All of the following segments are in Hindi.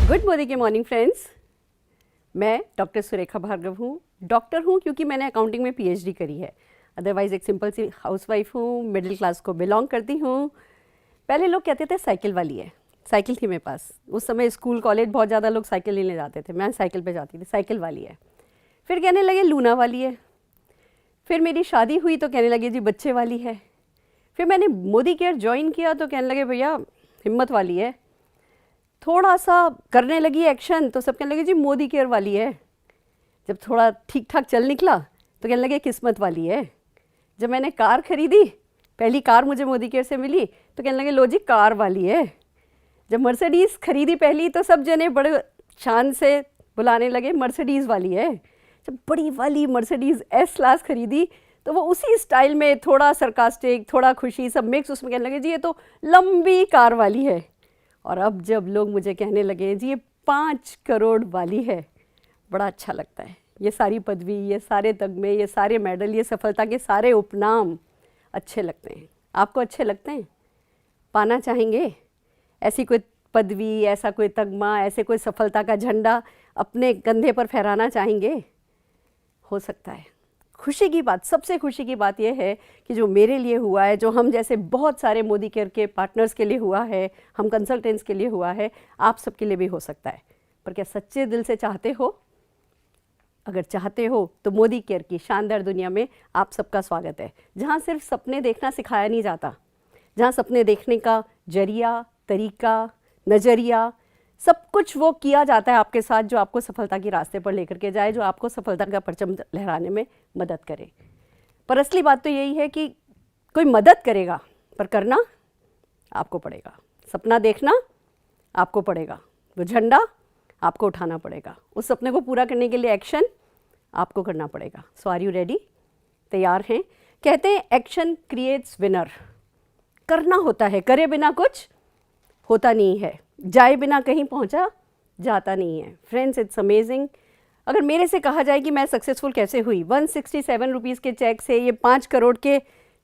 गुड मॉर्निंग के मॉर्निंग फ्रेंड्स। मैं डॉक्टर सुरेखा भार्गव हूँ। डॉक्टर हूँ क्योंकि मैंने अकाउंटिंग में पीएचडी करी है, अदरवाइज़ एक सिंपल सी हाउसवाइफ हूँ, मिडिल क्लास को बिलोंग करती हूँ। पहले लोग कहते थे साइकिल वाली है, साइकिल थी मेरे पास। उस समय स्कूल कॉलेज बहुत ज़्यादा लोग साइकिल लेने जाते थे, मैं साइकिल पे जाती थी, साइकिल वाली है। फिर कहने लगे लूना वाली है। फिर मेरी शादी हुई तो कहने लगे जी बच्चे वाली है। फिर मैंने मोदी केयर ज्वाइन किया तो कहने लगे भैया हिम्मत वाली है। थोड़ा सा करने लगी एक्शन तो सब कहने लगे जी मोदी केयर वाली है। जब थोड़ा ठीक ठाक चल निकला तो कहने लगे किस्मत वाली है। जब मैंने कार खरीदी, पहली कार मुझे मोदी केयर से मिली तो कहने लगे लो जी कार वाली है। जब मर्सिडीज़ खरीदी पहली तो सब जने बड़े शान से बुलाने लगे मर्सिडीज़ वाली है। जब बड़ी वाली मर्सिडीज़ एस क्लास खरीदी तो वो उसी स्टाइल में थोड़ा सरकास्टिक, थोड़ा खुशी, सब मिक्स, उसमें कहने लगे जी ये तो लंबी कार वाली है। और अब जब लोग मुझे कहने लगे जी ये 5 करोड़ वाली है, बड़ा अच्छा लगता है। ये सारी पदवी, ये सारे तगमे, ये सारे मेडल, ये सफलता के सारे उपनाम अच्छे लगते हैं। आपको अच्छे लगते हैं? पाना चाहेंगे ऐसी कोई पदवी, ऐसा कोई तगमा, ऐसे कोई सफलता का झंडा अपने कंधे पर फहराना चाहेंगे? हो सकता है। खुशी की बात, सबसे खुशी की बात यह है कि जो मेरे लिए हुआ है, जो हम जैसे बहुत सारे मोदी केयर के पार्टनर्स के लिए हुआ है, हम कंसल्टेंट्स के लिए हुआ है, आप सबके लिए भी हो सकता है। पर क्या सच्चे दिल से चाहते हो? अगर चाहते हो तो मोदी केयर की शानदार दुनिया में आप सबका स्वागत है, जहाँ सिर्फ सपने देखना सिखाया नहीं जाता, जहाँ सपने देखने का जरिया, तरीका, नज़रिया, सब कुछ वो किया जाता है आपके साथ जो आपको सफलता के रास्ते पर लेकर के जाए, जो आपको सफलता का परचम लहराने में मदद करे। पर असली बात तो यही है कि कोई मदद करेगा पर करना आपको पड़ेगा। सपना देखना आपको पड़ेगा, वो झंडा आपको उठाना पड़ेगा, उस सपने को पूरा करने के लिए एक्शन आपको करना पड़ेगा। सो आर यू रेडी? तैयार हैं? कहते हैं एक्शन क्रिएट्स विनर। करना होता है, करे बिना कुछ होता नहीं है, जाए बिना कहीं पहुंचा जाता नहीं है। Friends, it's amazing. अगर मेरे से कहा जाए कि मैं सक्सेसफुल कैसे हुई, 167 रुपीज़ के चेक से ये 5 करोड़ के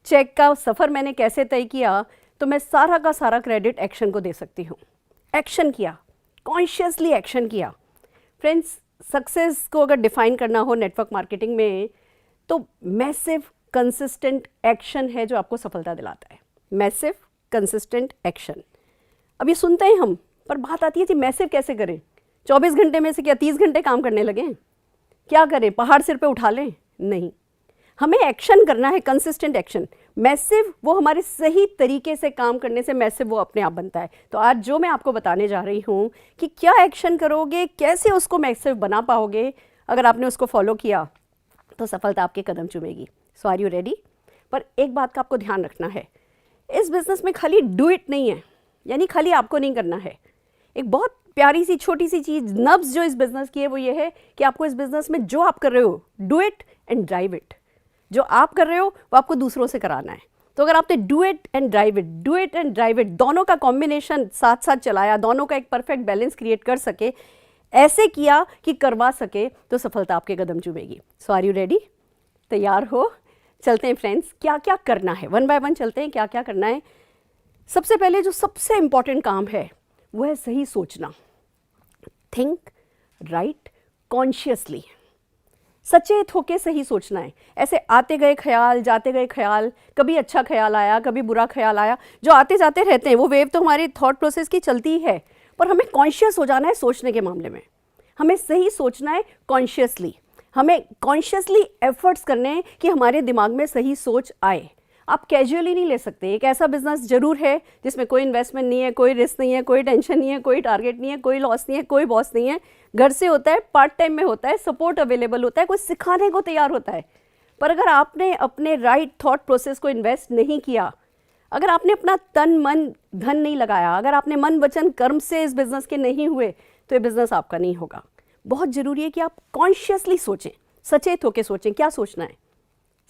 चेक का सफ़र मैंने कैसे तय किया, तो मैं सारा का सारा क्रेडिट एक्शन को दे सकती हूँ। एक्शन किया, कॉन्शियसली एक्शन किया। फ्रेंड्स, सक्सेस को अगर डिफाइन करना हो नेटवर्क मार्केटिंग में तो मैसिव कंसिस्टेंट एक्शन है जो आपको सफलता दिलाता है। Massive consistent action. अब ये सुनते हैं हम, पर बात आती है जी मैसिव कैसे करें? 24 घंटे में से क्या 30 घंटे काम करने लगें? क्या करें, पहाड़ सिर पे उठा लें? नहीं, हमें एक्शन करना है, कंसिस्टेंट एक्शन। मैसिव वो हमारे सही तरीके से काम करने से मैसिव वो अपने आप बनता है। तो आज जो मैं आपको बताने जा रही हूँ कि क्या एक्शन करोगे, कैसे उसको मैसिव बना पाओगे, अगर आपने उसको फॉलो किया तो सफलता आपके कदम चूमेगी। सो आर यू रेडी? पर एक बात का आपको ध्यान रखना है, इस बिज़नेस में खाली डू इट नहीं है, यानी खाली आपको नहीं करना है। एक बहुत प्यारी सी छोटी सी चीज़, नब्ज़ जो इस बिज़नेस की है वो ये है कि आपको इस बिज़नेस में जो आप कर रहे हो, do it and drive it. जो आप कर रहे हो वो आपको दूसरों से कराना है। तो अगर आपने do it and drive it, do it and drive it, दोनों का कॉम्बिनेशन साथ साथ चलाया, दोनों का एक परफेक्ट बैलेंस क्रिएट कर सके, ऐसे किया कि करवा सके, तो सफलता आपके कदम चूमेगी। सो आर यू रेडी? तैयार हो? चलते हैं फ्रेंड्स, क्या क्या करना है, वन बाय वन चलते हैं क्या क्या करना है। सबसे पहले जो सबसे इंपॉर्टेंट काम है वो है सही सोचना। थिंक राइट कॉन्शियसली, सचेत होके सही सोचना है। ऐसे आते गए ख्याल, जाते गए ख्याल, कभी अच्छा ख्याल आया, कभी बुरा ख्याल आया, जो आते जाते रहते हैं, वो वेव तो हमारी थॉट प्रोसेस की चलती ही है। पर हमें कॉन्शियस हो जाना है सोचने के मामले में। हमें सही सोचना है कॉन्शियसली। हमें कॉन्शियसली एफर्ट्स करने हैं कि हमारे दिमाग में सही सोच आए। आप कैजुअली नहीं ले सकते। एक ऐसा बिजनेस जरूर है जिसमें कोई इन्वेस्टमेंट नहीं है, कोई रिस्क नहीं है, कोई टेंशन नहीं है, कोई टारगेट नहीं है, कोई लॉस नहीं है, कोई बॉस नहीं है, घर से होता है, पार्ट टाइम में होता है, सपोर्ट अवेलेबल होता है, कोई सिखाने को तैयार होता है। पर अगर आपने अपने राइट थॉट प्रोसेस को इन्वेस्ट नहीं किया, अगर आपने अपना तन मन धन नहीं लगाया, अगर आपने मन वचन कर्म से इस बिज़नेस के नहीं हुए, तो ये बिज़नेस आपका नहीं होगा। बहुत ज़रूरी है कि आप कॉन्शियसली सोचें, सचेत होकर सोचें। क्या सोचना है?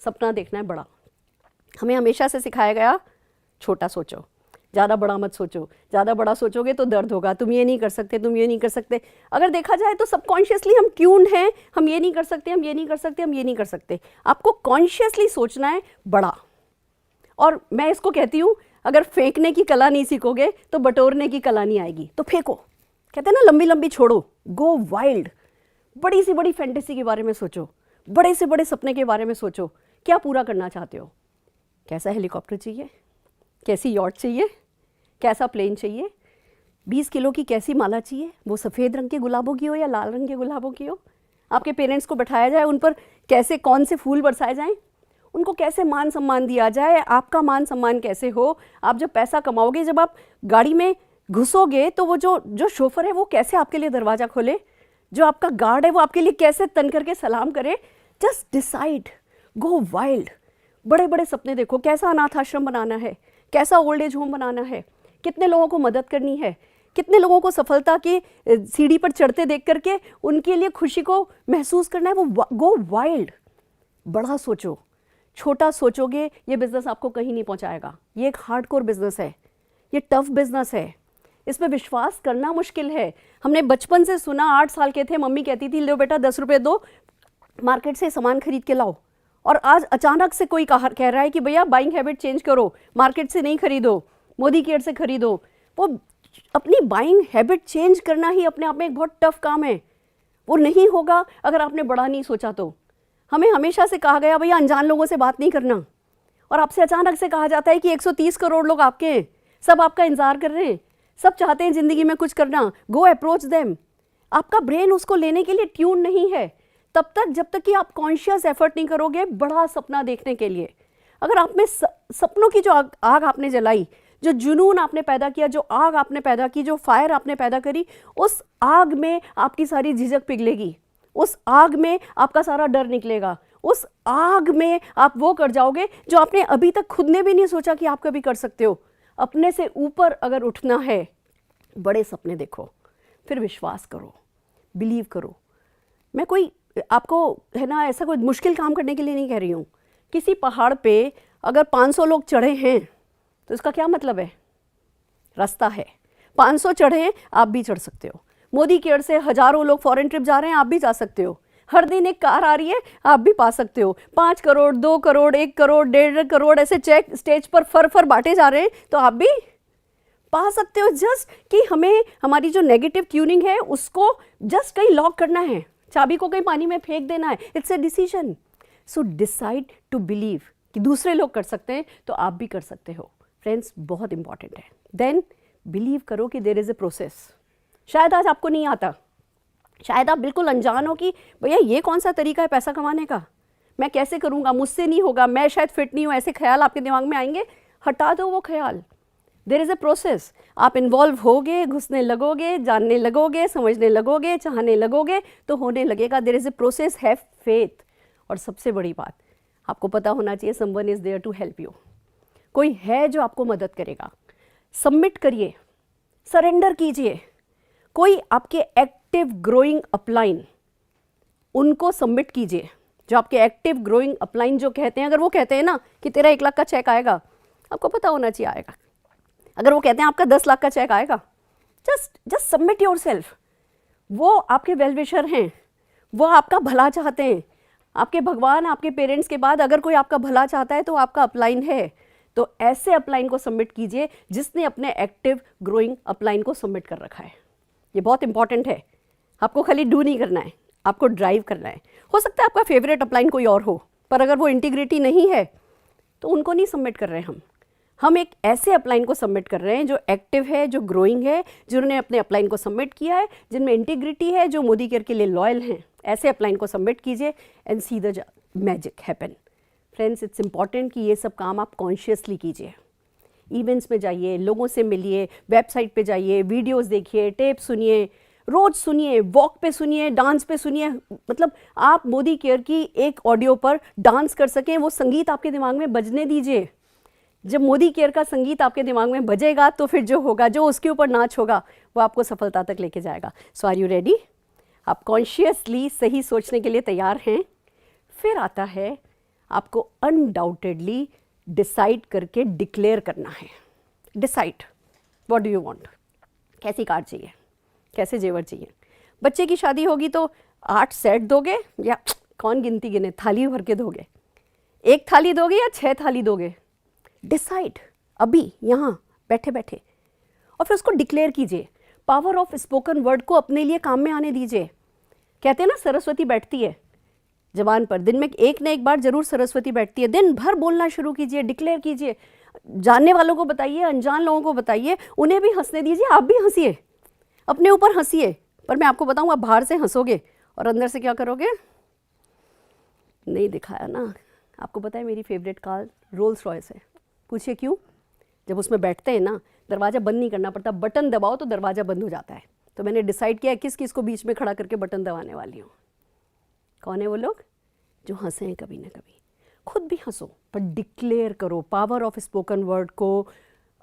सपना देखना है बड़ा। हमें हमेशा से सिखाया गया छोटा सोचो, ज़्यादा बड़ा मत सोचो। ज़्यादा बड़ा सोचोगे तो दर्द होगा, तुम ये नहीं कर सकते, तुम ये नहीं कर सकते। अगर देखा जाए तो सबकॉन्शियसली हम क्यों हैं, हम ये नहीं कर सकते, हम ये नहीं कर सकते, हम ये नहीं कर सकते। आपको कॉन्शियसली सोचना है बड़ा। और मैं इसको कहती हूँ, अगर फेंकने की कला नहीं सीखोगे तो बटोरने की कला नहीं आएगी। तो फेंको, कहते हैं ना लंबी लंबी छोड़ो, गो वाइल्ड, बड़ी से बड़ी फैंटेसी के बारे में सोचो, बड़े से बड़े सपने के बारे में सोचो। क्या पूरा करना चाहते हो? कैसा हेलीकॉप्टर चाहिए, कैसी यॉट चाहिए, कैसा प्लेन चाहिए, 20 किलो की कैसी माला चाहिए, वो सफ़ेद रंग के गुलाबों की हो या लाल रंग के गुलाबों की हो। आपके पेरेंट्स को बैठाया जाए, उन पर कैसे कौन से फूल बरसाए जाएं, उनको कैसे मान सम्मान दिया जाए, आपका मान सम्मान कैसे हो। आप जब पैसा कमाओगे, जब आप गाड़ी में घुसोगे तो वो जो शोफर है वो कैसे आपके लिए दरवाज़ा खोले, जो आपका गार्ड है वो आपके लिए कैसे तन करके सलाम करे। जस्ट डिसाइड, गो वाइल्ड, बड़े बड़े सपने देखो। कैसा अनाथ आश्रम बनाना है, कैसा ओल्ड एज होम बनाना है, कितने लोगों को मदद करनी है, कितने लोगों को सफलता की सीढ़ी पर चढ़ते देख करके उनके लिए खुशी को महसूस करना है। वो गो वाइल्ड, बड़ा सोचो। छोटा सोचोगे ये बिजनेस आपको कहीं नहीं पहुंचाएगा। ये एक हार्डकोर बिजनेस है, ये टफ बिजनेस है, इसमें विश्वास करना मुश्किल है। हमने बचपन से सुना, 8 साल के थे मम्मी कहती थी लो बेटा 10 रुपये दो, मार्केट से सामान खरीद के लाओ। और आज अचानक से कोई कह रहा है कि भैया बाइंग हैबिट चेंज करो, मार्केट से नहीं खरीदो, मोदी केयर से खरीदो। वो अपनी बाइंग हैबिट चेंज करना ही अपने आप में एक बहुत टफ काम है। वो नहीं होगा अगर आपने बड़ा नहीं सोचा तो। हमें हमेशा से कहा गया भैया अनजान लोगों से बात नहीं करना, और आपसे अचानक से कहा जाता है कि 130 करोड़ लोग आपके हैं, सब आपका इंतजार कर रहे हैं, सब चाहते हैं ज़िंदगी में कुछ करना, गो अप्रोच देम। आपका ब्रेन उसको लेने के लिए ट्यून नहीं है तब तक जब तक कि आप कॉन्शियस एफर्ट नहीं करोगे बड़ा सपना देखने के लिए। अगर आप में सपनों की जो आग आपने जलाई, जो जुनून आपने पैदा किया, जो आग आपने पैदा की, जो फायर आपने पैदा करी, उस आग में आपकी सारी झिझक पिघलेगी, उस आग में आपका सारा डर निकलेगा, उस आग में आप वो कर जाओगे जो आपने अभी तक खुद ने भी नहीं सोचा कि आप कभी कर सकते हो। अपने से ऊपर अगर उठना है, बड़े सपने देखो, फिर विश्वास करो, बिलीव करो। मैं कोई आपको है ना ऐसा कोई मुश्किल काम करने के लिए नहीं कह रही हूँ। किसी पहाड़ पे अगर 500 लोग चढ़े हैं तो इसका क्या मतलब है? रास्ता है, 500 चढ़े हैं, आप भी चढ़ सकते हो। मोदी केयर से हजारों लोग फॉरेन ट्रिप जा रहे हैं, आप भी जा सकते हो। हर दिन एक कार आ रही है, आप भी पा सकते हो। 5 करोड़, 2 करोड़, 1 करोड़, 1.5 करोड़ ऐसे चेक स्टेज पर फर बांटे जा रहे हैं, तो आप भी पा सकते हो। जस्ट कि हमें हमारी जो नेगेटिव ट्यूनिंग है उसको जस्ट कहीं लॉक करना है, चाबी को कहीं पानी में फेंक देना है। It's a decision. So decide to believe कि दूसरे लोग कर सकते हैं तो आप भी कर सकते हो। फ्रेंड्स, बहुत इंपॉर्टेंट है। देन बिलीव करो कि देयर इज़ ए प्रोसेस। शायद आज आपको नहीं आता, शायद आप बिल्कुल अनजान हो कि भैया ये कौन सा तरीका है पैसा कमाने का, मैं कैसे करूँगा, मुझसे नहीं होगा, मैं शायद फिट नहीं हूँ, ऐसे ख्याल आपके दिमाग में आएंगे। हटा दो वो ख्याल। There is a process. आप इन्वॉल्व होगे, घुसने लगोगे, जानने लगोगे, समझने लगोगे, चाहने लगोगे तो होने लगेगा। There is a process, have faith. और सबसे बड़ी बात आपको पता होना चाहिए, someone is there to help you. कोई है जो आपको मदद करेगा। सबमिट करिए, सरेंडर कीजिए। कोई आपके एक्टिव ग्रोइंग अपलाइन, उनको सबमिट कीजिए। जो आपके एक्टिव ग्रोइंग अपलाइन जो कहते हैं, अगर वो कहते हैं ना कि तेरा 1 लाख का चेक आएगा, आपको पता होना चाहिए आएगा। अगर वो कहते हैं आपका 10 लाख का चेक आएगा, जस्ट सबमिट योरसेल्फ। वो आपके वेल विशर हैं, वो आपका भला चाहते हैं। आपके भगवान, आपके पेरेंट्स के बाद अगर कोई आपका भला चाहता है तो आपका अपलाइन है। तो ऐसे अपलाइन को सबमिट कीजिए जिसने अपने एक्टिव ग्रोइंग अपलाइन को सबमिट कर रखा है। ये बहुत इंपॉर्टेंट है। आपको खाली डू नहीं करना है, आपको ड्राइव करना है। हो सकता है आपका फेवरेट अपलाइन कोई और हो, पर अगर वो इंटीग्रिटी नहीं है तो उनको नहीं सबमिट कर रहे हैं हम एक ऐसे अपलाइन को सबमिट कर रहे हैं जो एक्टिव है, जो ग्रोइंग है, जिन्होंने अपने अपलाइन को सबमिट किया है, जिनमें इंटीग्रिटी है, जो मोदी केयर के लिए लॉयल हैं। ऐसे अपलाइन को सबमिट कीजिए and see the magic happen. Friends, it's important कि ये सब काम आप कॉन्शियसली कीजिए। इवेंट्स में जाइए, लोगों से मिलिए, वेबसाइट पे जाइए, वीडियोस देखिए, टेप सुनिए, रोज सुनिए, वॉक पे सुनिए, डांस पे सुनिए। मतलब आप मोदी केयर की एक ऑडियो पर डांस कर सकें, वो संगीत आपके दिमाग में बजने दीजिए। जब मोदी केयर का संगीत आपके दिमाग में बजेगा तो फिर जो होगा, जो उसके ऊपर नाच होगा, वो आपको सफलता तक लेके जाएगा। सो आर यू रेडी? आप कॉन्शियसली सही सोचने के लिए तैयार हैं? फिर आता है आपको अनडाउटेडली डिसाइड करके डिक्लेयर करना है। Decide, what do you want? कैसी कार चाहिए, कैसे जेवर चाहिए? बच्चे की शादी होगी तो 8 सेट दोगे या कौन गिनती गिने, थाली भर के दोगे? 1 थाली दोगे या 6 थाली दोगे? डिसाइड अभी यहाँ बैठे बैठे, और फिर उसको डिक्लेयर कीजिए। पावर ऑफ स्पोकन वर्ड को अपने लिए काम में आने दीजिए। कहते हैं ना सरस्वती बैठती है जबान पर, दिन में एक न एक बार जरूर सरस्वती बैठती है। दिन भर बोलना शुरू कीजिए, डिक्लेयर कीजिए, जानने वालों को बताइए, अनजान लोगों को बताइए, उन्हें भी हंसने दीजिए, आप भी हंसिए, अपने ऊपर हंसिए। पर मैं आपको बताऊं, आप बाहर से हंसोगे और अंदर से क्या करोगे? नहीं दिखाया ना। आपको पता है मेरी फेवरेट कार रोल्स रॉयस है। पूछिए क्यों? जब उसमें बैठते हैं ना, दरवाज़ा बंद नहीं करना पड़ता, बटन दबाओ तो दरवाज़ा बंद हो जाता है। तो मैंने डिसाइड किया किस किस को बीच में खड़ा करके बटन दबाने वाली हूँ। कौन है वो लोग? जो हंसे हैं कभी ना कभी। खुद भी हंसो, पर डिक्लेयर करो, पावर ऑफ स्पोकन वर्ड को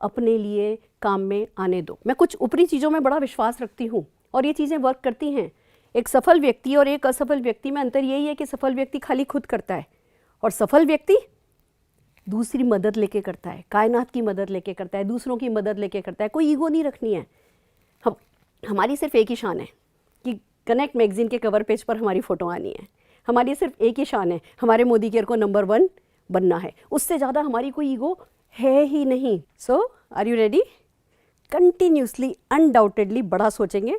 अपने लिए काम में आने दो। मैं कुछ ऊपरी चीज़ों में बड़ा विश्वास रखती हूँ और ये चीज़ें वर्क करती हैं। एक सफल व्यक्ति और एक असफल व्यक्ति में अंतर यही है कि सफल व्यक्ति खाली खुद करता है और सफल व्यक्ति दूसरी मदद लेके करता है, कायनात की मदद लेके करता है, दूसरों की मदद लेके करता है। कोई ईगो नहीं रखनी है। हमारी सिर्फ एक ही शान है कि कनेक्ट मैगजीन के कवर पेज पर हमारी फ़ोटो आनी है। हमारी सिर्फ एक ही शान है, हमारे मोदी केयर को नंबर 1 बनना है। उससे ज़्यादा हमारी कोई ईगो है ही नहीं। So are you ready? Continuously undoubtedly बड़ा सोचेंगे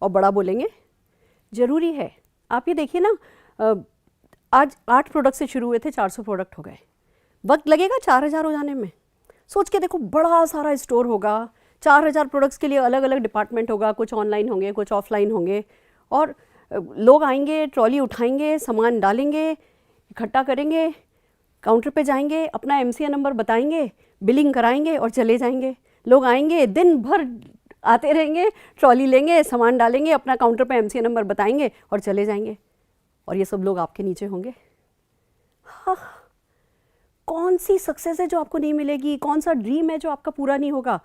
और बड़ा बोलेंगे। ज़रूरी है। आप ये देखिए ना, आज 8 प्रोडक्ट से शुरू हुए थे, 400 प्रोडक्ट हो गए। वक्त लगेगा 4000 हो जाने में। सोच के देखो, बड़ा सारा स्टोर होगा, 4000 प्रोडक्ट्स के लिए अलग अलग डिपार्टमेंट होगा, कुछ ऑनलाइन होंगे, कुछ ऑफलाइन होंगे, और लोग आएंगे, ट्रॉली उठाएंगे, सामान डालेंगे, इकट्ठा करेंगे, काउंटर पे जाएंगे, अपना MCA नंबर बताएंगे, बिलिंग कराएंगे और चले जाएंगे। लोग आएंगे, दिन भर आते रहेंगे, ट्रॉली लेंगे, सामान डालेंगे, अपना काउंटर पे MCA नंबर बताएंगे और चले जाएंगे। और ये सब लोग आपके नीचे होंगे। हाँ, कौन सी सक्सेस है जो आपको नहीं मिलेगी? कौन सा ड्रीम है जो आपका पूरा नहीं होगा?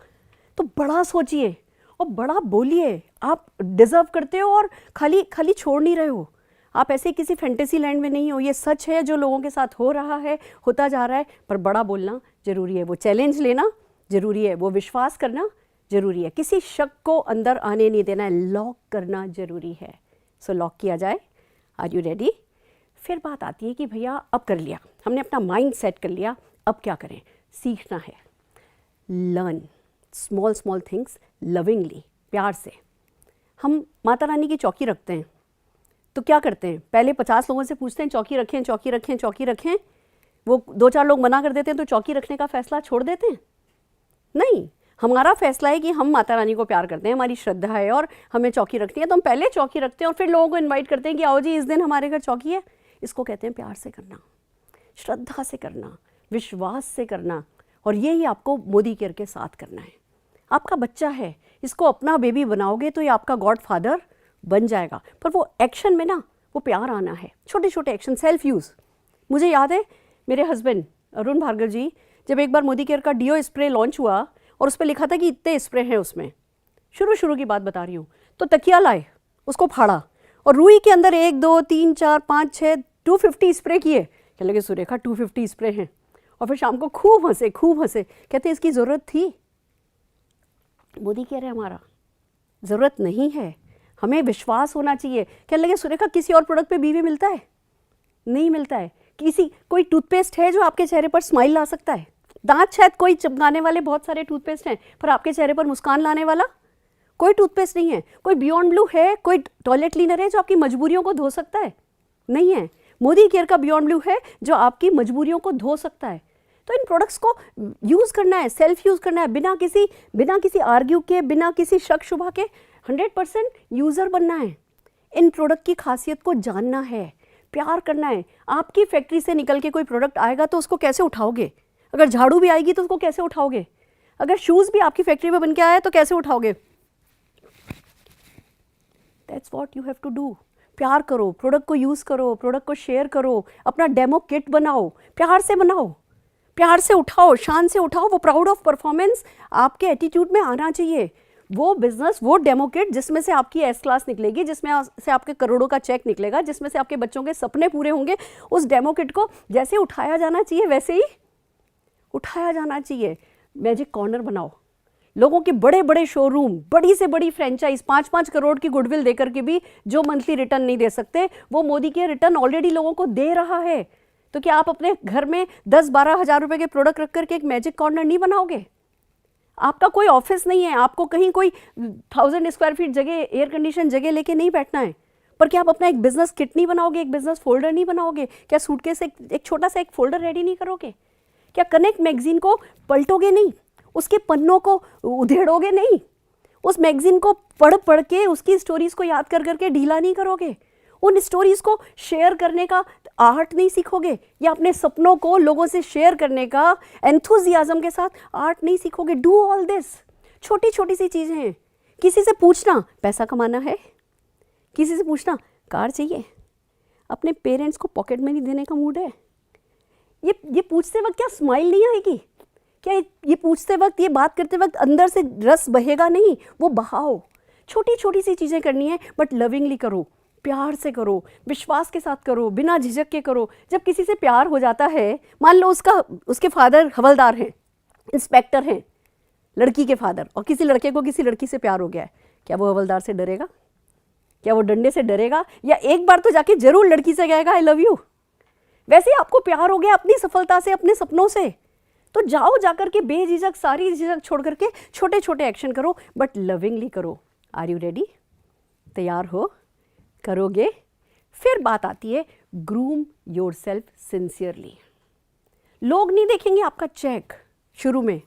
तो बड़ा सोचिए और बड़ा बोलिए। आप डिजर्व करते हो और खाली खाली छोड़ नहीं रहे हो। आप ऐसे किसी फैंटेसी लैंड में नहीं हो। ये सच है जो लोगों के साथ हो रहा है, होता जा रहा है। पर बड़ा बोलना ज़रूरी है, वो चैलेंज लेना ज़रूरी है, वो विश्वास करना ज़रूरी है, किसी शक को अंदर आने नहीं देना है, लॉक करना ज़रूरी है। सो लॉक किया जाए। Are you ready? फिर बात आती है कि भैया अब कर लिया, हमने अपना माइंड सेट कर लिया, अब क्या करें? सीखना है। Learn small small things lovingly, प्यार से। हम माता रानी की चौकी रखते हैं तो क्या करते हैं? पहले 50 लोगों से पूछते हैं चौकी रखें, चौकी रखें, चौकी रखें। वो 2-4 लोग मना कर देते हैं तो चौकी रखने का फैसला छोड़ देते हैं? नहीं, हमारा फैसला है कि हम माता रानी को प्यार करते हैं, हमारी श्रद्धा है और हमें चौकी रखनी है, तो हम पहले चौकी रखते हैं और फिर लोगों को इन्वाइट करते हैं कि आओ जी इस दिन हमारे घर चौकी है। इसको कहते हैं प्यार से करना, श्रद्धा से करना, विश्वास से करना। और यही आपको मोदी केयर के साथ करना है। आपका बच्चा है, इसको अपना बेबी बनाओगे तो ये आपका गॉड फादर बन जाएगा। पर वो एक्शन में ना, वो प्यार आना है, छोटे छोटे एक्शन, सेल्फ यूज़। मुझे याद है मेरे हस्बैंड अरुण भार्गव जी, जब एक बार मोदी केयर का डीओ स्प्रे लॉन्च हुआ और उस पर लिखा था कि इतने स्प्रे हैं उसमें, शुरू की बात बता रही हूँ, तो तकिया लाए, उसको फाड़ा और रुई के अंदर 1 2 3 4 5 6 250 स्प्रे किए। कह लगे सुरेखा 250 स्प्रे हैं। और फिर शाम को खूब हंसे, कहते इसकी ज़रूरत थी? मोदी केयर है हमारा, ज़रूरत नहीं है, हमें विश्वास होना चाहिए। कहने लगे सुरेखा किसी और प्रोडक्ट पे बीवी मिलता है? नहीं मिलता है। कोई टूथपेस्ट है जो आपके चेहरे पर स्माइल ला सकता है? दांत शायद कोई चिपकाने वाले बहुत सारे टूथपेस्ट हैं, पर आपके चेहरे पर मुस्कान लाने वाला कोई टूथपेस्ट नहीं है। कोई बियॉन्ड ब्लू है, कोई टॉयलेट क्लीनर है जो आपकी मजबूरियों को धो सकता है? नहीं है। मोदी केयर का बियॉन्ड ब्लू है जो आपकी मजबूरियों को धो सकता है। तो इन प्रोडक्ट्स को यूज़ करना है, सेल्फ यूज़ करना है, बिना किसी आर्ग्यू के, बिना किसी शक शुबा के 100% यूज़र बनना है। इन प्रोडक्ट की खासियत को जानना है, प्यार करना है। आपकी फैक्ट्री से निकल के कोई प्रोडक्ट आएगा तो उसको कैसे उठाओगे? अगर झाड़ू भी आएगी तो उसको कैसे उठाओगे? अगर शूज़ भी आपकी फैक्ट्री में बन के आया तो कैसे उठाओगे? That's what you have to do. प्यार करो, प्रोडक्ट को यूज़ करो, प्रोडक्ट को शेयर करो, अपना डेमो किट बनाओ, प्यार से बनाओ, प्यार से उठाओ, शान से उठाओ। वो प्राउड ऑफ परफॉर्मेंस आपके एटीट्यूड में आना चाहिए। वो बिजनेस, वो डेमो किट जिसमें से आपकी एस क्लास निकलेगी, जिसमें से आपके करोड़ों का चेक निकलेगा, जिसमें से आपके बच्चों के सपने पूरे होंगे, उस डेमो किट को जैसे उठाया जाना चाहिए वैसे ही उठाया जाना चाहिए। मैजिक कॉर्नर बनाओ, लोगों के बड़े बड़े शोरूम, बड़ी से बड़ी फ्रेंचाइज, 5-5 करोड़ की गुडविल देकर के भी जो मंथली रिटर्न नहीं दे सकते, वो मोदी के रिटर्न ऑलरेडी लोगों को दे रहा है। तो क्या आप अपने घर में 10-12 हज़ार रुपए के प्रोडक्ट रख करके एक मैजिक कॉर्नर नहीं बनाओगे? आपका कोई ऑफिस नहीं है, आपको कहीं कोई 1000 स्क्वायर फीट जगह, एयर कंडीशन जगह लेके नहीं बैठना है। पर क्या आप अपना एक बिजनेस किट नहीं बनाओगे, एक बिजनेस फोल्डर नहीं बनाओगे? क्या सूटकेस से एक छोटा सा एक फोल्डर रेडी नहीं करोगे? क्या कनेक्ट मैगजीन को पलटोगे नहीं? उसके पन्नों को उधेड़ोगे नहीं? उस मैगजीन को पढ़ पढ़ के उसकी स्टोरीज को याद कर करके ढीला नहीं करोगे? उन स्टोरीज को शेयर करने का आर्ट नहीं सीखोगे? या अपने सपनों को लोगों से शेयर करने का एंथुजियाज्म के साथ आर्ट नहीं सीखोगे? Do all this. छोटी छोटी सी चीज़ें हैं। किसी से पूछना पैसा कमाना है, किसी से पूछना कार चाहिए, अपने पेरेंट्स को पॉकेट मनी देने का मूड है, ये पूछते वक्त क्या स्माइल नहीं आएगी? क्या ये पूछते वक्त, ये बात करते वक्त अंदर से रस बहेगा नहीं? वो बहाओ। छोटी छोटी सी चीज़ें करनी है, बट लविंगली करो, प्यार से करो, विश्वास के साथ करो, बिना झिझक के करो। जब किसी से प्यार हो जाता है, मान लो उसके फादर हवलदार हैं, इंस्पेक्टर हैं, लड़की के फादर, और किसी लड़के को किसी लड़की से प्यार हो गया है, क्या वो हवलदार से डरेगा? क्या वो डंडे से डरेगा? या एक बार तो जाके जरूर लड़की से कहेगा आई लव यू। वैसे ही आपको प्यार हो गया अपनी सफलता से, अपने सपनों से, तो जाओ जाकर के बेझिझक, सारी झिझक छोड़ करके छोटे छोटे एक्शन करो, बट लविंगली करो। Are you ready? तैयार हो? करोगे? फिर बात आती है ग्रूम योरसेल्फ सिंसियरली। लोग नहीं देखेंगे आपका चेक शुरू में,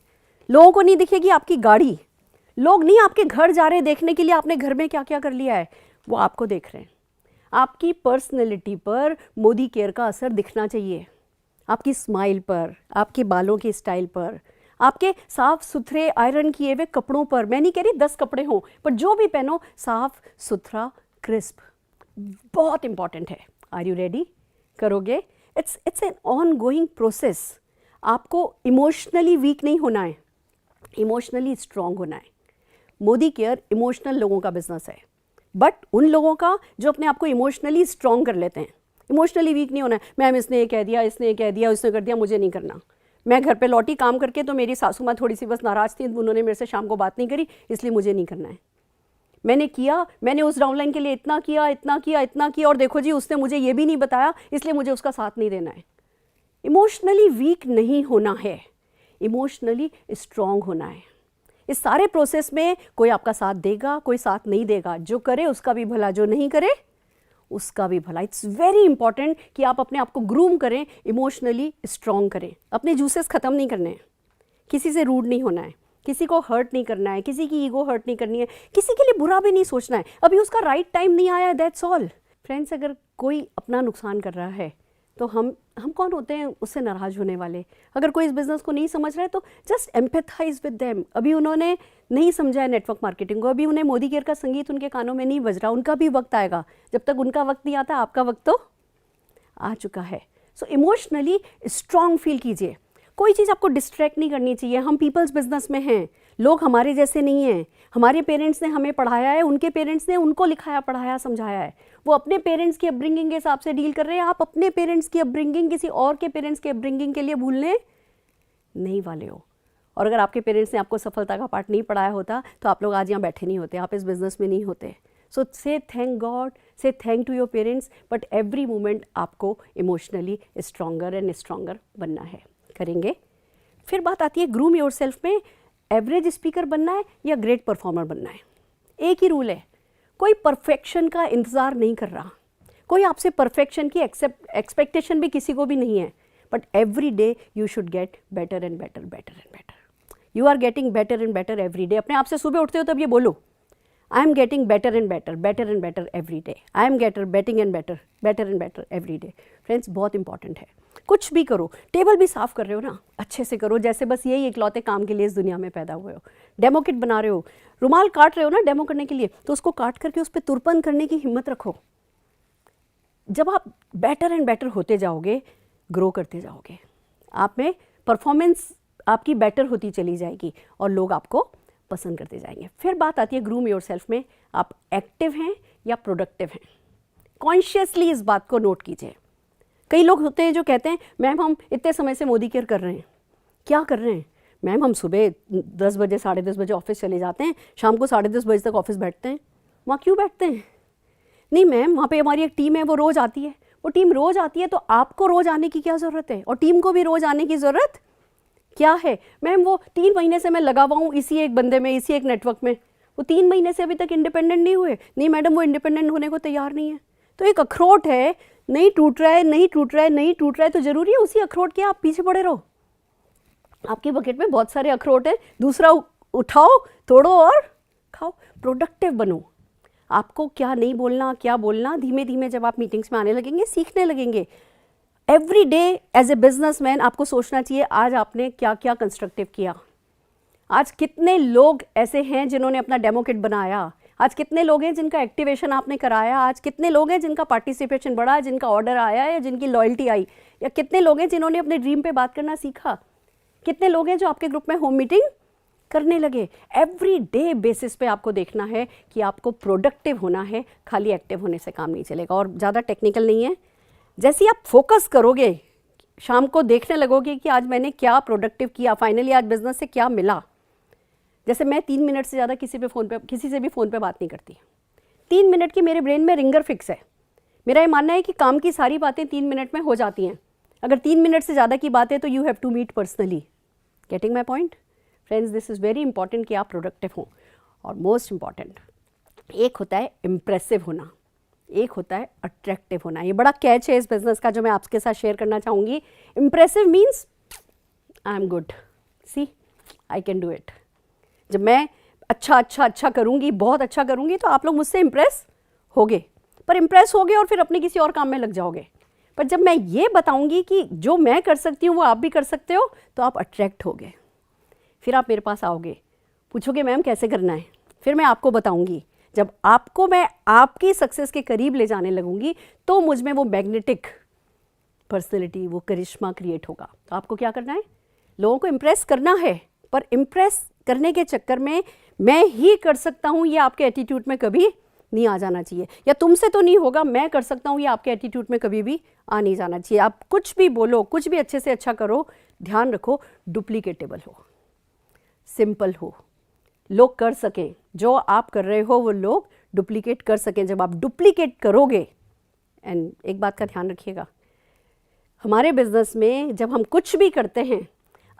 लोगों को नहीं दिखेगी आपकी गाड़ी, लोग नहीं आपके घर जा रहे देखने के लिए आपने घर में क्या क्या कर लिया है, वो आपको देख रहे हैं। आपकी पर्सनैलिटी पर मोदी केयर का असर दिखना चाहिए, आपकी स्माइल पर, आपके बालों की स्टाइल पर, आपके साफ सुथरे आयरन किए हुए कपड़ों पर। मैं नहीं कह रही 10 कपड़े हों, पर जो भी पहनो साफ सुथरा, क्रिस्प, बहुत इंपॉर्टेंट है। Are you ready? करोगे? It's an ongoing process. आपको इमोशनली वीक नहीं होना है, इमोशनली स्ट्रांग होना है। मोदी केयर इमोशनल लोगों का बिजनेस है, बट उन लोगों का जो अपने आप को इमोशनली स्ट्रांग कर लेते हैं। इमोशनली वीक नहीं होना है। मैम इसने ये कह दिया, इसने ये कह दिया, उसने कर दिया, मुझे नहीं करना। मैं घर पे लौटी काम करके तो मेरी सासू माँ थोड़ी सी बस नाराज़ थी, उन्होंने मेरे से शाम को बात नहीं करी, इसलिए मुझे नहीं करना है। मैंने किया, मैंने उस डाउनलाइन के लिए इतना किया, इतना किया, इतना किया, और देखो जी उसने मुझे ये भी नहीं बताया, इसलिए मुझे उसका साथ नहीं देना है। इमोशनली वीक नहीं होना है, इमोशनली स्ट्रांग होना है। इस सारे प्रोसेस में कोई आपका साथ देगा, कोई साथ नहीं देगा। जो करे उसका भी भला, जो नहीं करे उसका भी भला। इट्स वेरी इंपॉर्टेंट कि आप अपने आप को ग्रूम करें, इमोशनली स्ट्रांग करें। अपने जूसेस ख़त्म नहीं करने हैं, किसी से रूड नहीं होना है, किसी को हर्ट नहीं करना है, किसी की ईगो हर्ट नहीं करनी है, किसी के लिए बुरा भी नहीं सोचना है। अभी उसका राइट टाइम नहीं आया है, दैट्स ऑल। फ्रेंड्स, अगर कोई अपना नुकसान कर रहा है तो हम कौन होते हैं उससे नाराज़ होने वाले? अगर कोई इस बिज़नेस को नहीं समझ रहा है तो जस्ट एम्पैथाइज विद देम। अभी उन्होंने नहीं समझा है नेटवर्क मार्केटिंग को, अभी उन्हें मोदी केयर का संगीत उनके कानों में नहीं बज रहा, उनका भी वक्त आएगा। जब तक उनका वक्त नहीं आता, आपका वक्त तो आ चुका है। सो इमोशनली स्ट्रांग फील कीजिए। कोई चीज़ आपको डिस्ट्रैक्ट नहीं करनी चाहिए। हम पीपल्स बिजनेस में हैं, लोग हमारे जैसे नहीं हैं। हमारे पेरेंट्स ने हमें पढ़ाया है, उनके पेरेंट्स ने उनको लिखाया, पढ़ाया, समझाया है। वो अपने पेरेंट्स की अपब्रिंगिंग के हिसाब से डील कर रहे हैं। आप अपने पेरेंट्स की अपब्रिंगिंग किसी और के पेरेंट्स की अपब्रिंगिंग के लिए भूलने नहीं वाले हो। और अगर आपके पेरेंट्स ने आपको सफलता का पाठ नहीं पढ़ाया होता तो आप लोग आज यहाँ बैठे नहीं होते, आप इस बिज़नेस में नहीं होते। So say thank God, say thank to your parents, but every moment आपको इमोशनली स्ट्रॉन्गर एंड स्ट्रॉन्गर बनना है। करेंगे? फिर बात आती है ग्रूम योरसेल्फ में, एवरेज स्पीकर बनना है या ग्रेट परफॉर्मर बनना है। एक ही रूल है, कोई परफेक्शन का इंतज़ार नहीं कर रहा, कोई आपसे परफेक्शन की एक्सपेक्टेशन भी किसी को भी नहीं है, but every day you should get better and better, better and better. You are getting better and better every day. अपने आप से सुबह उठते हो तब ये बोलो, I am getting better and better, better and better every day. I am getting and better, better and better every day. Friends, बहुत इंपॉर्टेंट है। कुछ भी करो, टेबल भी साफ कर रहे हो ना, अच्छे से करो, जैसे बस यही इकलौते काम के लिए इस दुनिया में पैदा हुए हो। डेमो किट बना रहे हो, रुमाल काट रहे हो ना डेमो करने के लिए, तो उसको काट करके उस पर तुरपन करने की हिम्मत रखो। जब आप बेटर एंड बेटर होते जाओगे, ग्रो करते जाओगे, आप में परफॉर्मेंस आपकी बेटर होती चली जाएगी और लोग आपको पसंद करते जाएंगे। फिर बात आती है ग्रूम योरसेल्फ में, आप एक्टिव हैं या प्रोडक्टिव हैं। कॉन्शियसली इस बात को नोट कीजिए। कई लोग होते हैं जो कहते हैं मैम हम इतने समय से मोदी केयर कर रहे हैं। क्या कर रहे हैं? मैम हम सुबह 10 बजे 10:30 बजे ऑफिस चले जाते हैं, शाम को 10:30 बजे तक ऑफिस बैठते हैं। वहाँ क्यों बैठते हैं? नहीं मैम, वहाँ पे हमारी एक टीम है, वो रोज़ आती है। वो टीम रोज़ आती है तो आपको रोज़ आने की क्या ज़रूरत है? और टीम को भी रोज़ आने की ज़रूरत क्या है मैम, वो 3 महीने से मैं लगा हुआ हूँ इसी एक बंदे में, इसी एक नेटवर्क में, वो 3 महीने से अभी तक इंडिपेंडेंट नहीं हुए। नहीं मैडम, वो इंडिपेंडेंट होने को तैयार नहीं है। तो एक अखरोट है, नहीं टूट रहा है, नहीं टूट रहा है, नहीं टूट रहा है, तो जरूरी है उसी अखरोट के आप पीछे पड़े रहो? आपकी बकेट में बहुत सारे अखरोट हैं, दूसरा उठाओ, तोड़ो और खाओ, प्रोडक्टिव बनो। आपको क्या नहीं बोलना, क्या बोलना, धीमे धीमे जब आप मीटिंग्स में आने लगेंगे, सीखने लगेंगे। Every day as a businessman आपको सोचना चाहिए आज आपने क्या क्या कंस्ट्रक्टिव किया, आज कितने लोग ऐसे हैं जिन्होंने अपना डेमो किट बनाया, आज कितने लोग हैं जिनका एक्टिवेशन आपने कराया, आज कितने लोग हैं जिनका पार्टिसिपेशन बढ़ा, जिनका ऑर्डर आया या जिनकी लॉयल्टी आई, या कितने लोग हैं जिन्होंने अपने ड्रीम पे बात करना सीखा, कितने लोग हैं जो आपके ग्रुप में होम मीटिंग करने लगे। एवरी डे बेसिस पे आपको देखना है कि आपको प्रोडक्टिव होना है, खाली एक्टिव होने से काम नहीं चलेगा। और ज़्यादा टेक्निकल नहीं है, जैसे ही आप फोकस करोगे, शाम को देखने लगोगे कि आज मैंने क्या प्रोडक्टिव किया, फाइनली आज बिजनेस से क्या मिला। जैसे मैं 3 मिनट से ज़्यादा किसी से भी फ़ोन पे बात नहीं करती। 3 मिनट की मेरे ब्रेन में रिंगर फिक्स है। मेरा ये मानना है कि काम की सारी बातें 3 मिनट में हो जाती हैं। अगर 3 मिनट से ज़्यादा की बात है तो you have to meet personally. Getting my point friends, this is very important कि आप प्रोडक्टिव हों। और मोस्ट इम्पॉर्टेंट, एक होता है इम्प्रेसिव होना, एक होता है अट्रैक्टिव होना। ये बड़ा कैच है इस बिजनेस का जो मैं आपके साथ शेयर करना चाहूँगी। Impressive means I am good, see I can do it. जब मैं अच्छा करूँगी, बहुत अच्छा करूँगी, तो आप लोग मुझसे इम्प्रेस होगे, पर इम्प्रेस होगे और फिर अपने किसी और काम में लग जाओगे। पर जब मैं ये बताऊँगी कि जो मैं कर सकती हूँ वो आप भी कर सकते हो, तो आप अट्रैक्ट होगे। फिर आप मेरे पास आओगे, पूछोगे मैम कैसे करना है, फिर मैं आपको बताऊँगी। जब आपको मैं आपकी सक्सेस के करीब ले जाने लगूंगी तो मुझ में वो मैग्नेटिक पर्सनैलिटी, वो करिश्मा क्रिएट होगा। तो आपको क्या करना है, लोगों को इम्प्रेस करना है, पर इम्प्रेस करने के चक्कर में मैं ही कर सकता हूँ ये आपके एटीट्यूड में कभी नहीं आ जाना चाहिए, या तुमसे तो नहीं होगा, मैं कर सकता हूँ ये आपके एटीट्यूड में कभी भी आ नहीं जाना चाहिए। आप कुछ भी बोलो, कुछ भी अच्छे से अच्छा करो, ध्यान रखो डुप्लीकेटेबल हो, सिंपल हो, लोग कर सकें। जो आप कर रहे हो वो लोग डुप्लीकेट कर सकें। जब आप डुप्लीकेट करोगे, एंड एक बात का ध्यान रखिएगा, हमारे बिजनेस में जब हम कुछ भी करते हैं,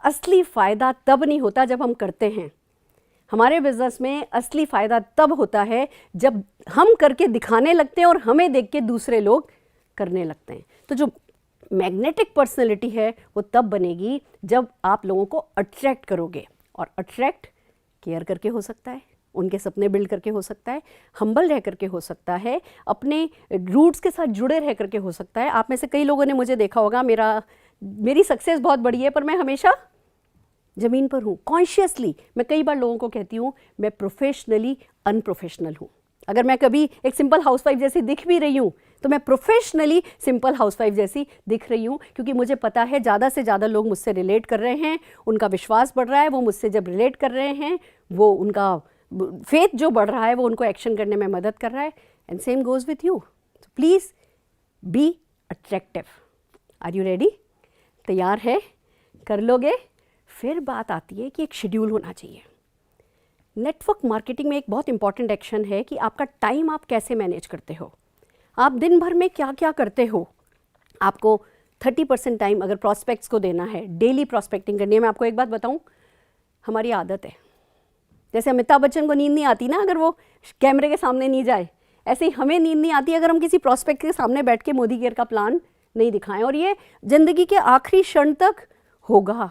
असली फ़ायदा तब नहीं होता जब हम करते हैं। हमारे बिजनेस में असली फ़ायदा तब होता है जब हम करके दिखाने लगते हैं और हमें देख के दूसरे लोग करने लगते हैं। तो जो मैग्नेटिक पर्सनैलिटी है वो तब बनेगी जब आप लोगों को अट्रैक्ट करोगे। और अट्रैक्ट केयर करके हो सकता है, उनके सपने बिल्ड करके हो सकता है, हम्बल रह करके हो सकता है, अपने रूट्स के साथ जुड़े रह करके हो सकता है। आप में से कई लोगों ने मुझे देखा होगा, मेरी सक्सेस बहुत बड़ी है पर मैं हमेशा ज़मीन पर हूँ। कॉन्शियसली मैं कई बार लोगों को कहती हूँ मैं प्रोफेशनली अनप्रोफेशनल हूँ। अगर मैं कभी एक सिंपल हाउसवाइफ जैसी दिख भी रही हूँ तो मैं प्रोफेशनली सिंपल हाउसवाइफ जैसी दिख रही हूँ, क्योंकि मुझे पता है ज़्यादा से ज़्यादा लोग मुझसे रिलेट कर रहे हैं, उनका विश्वास बढ़ रहा है। वो मुझसे जब रिलेट कर रहे हैं, वो उनका फेथ जो बढ़ रहा है वो उनको एक्शन करने में मदद कर रहा है। And same goes with you. तो please be attractive. Are you ready? तैयार है? कर लोगे? फिर बात आती है कि एक शेड्यूल होना चाहिए। नेटवर्क मार्केटिंग में एक बहुत इंपॉर्टेंट एक्शन है कि आपका टाइम आप कैसे मैनेज करते हो, आप दिन भर में क्या क्या करते हो। आपको 30% टाइम अगर प्रॉस्पेक्ट्स को देना है, डेली प्रॉस्पेक्टिंग करनी है। मैं आपको एक बात बताऊं, हमारी आदत है, जैसे अमिताभ बच्चन को नींद नहीं आती ना अगर वो कैमरे के सामने नहीं जाए, ऐसे ही हमें नींद नहीं आती अगर हम किसी प्रॉस्पेक्ट के सामने बैठ के मोदी केयर का प्लान नहीं दिखाएं। और ये ज़िंदगी के आखिरी क्षण तक होगा।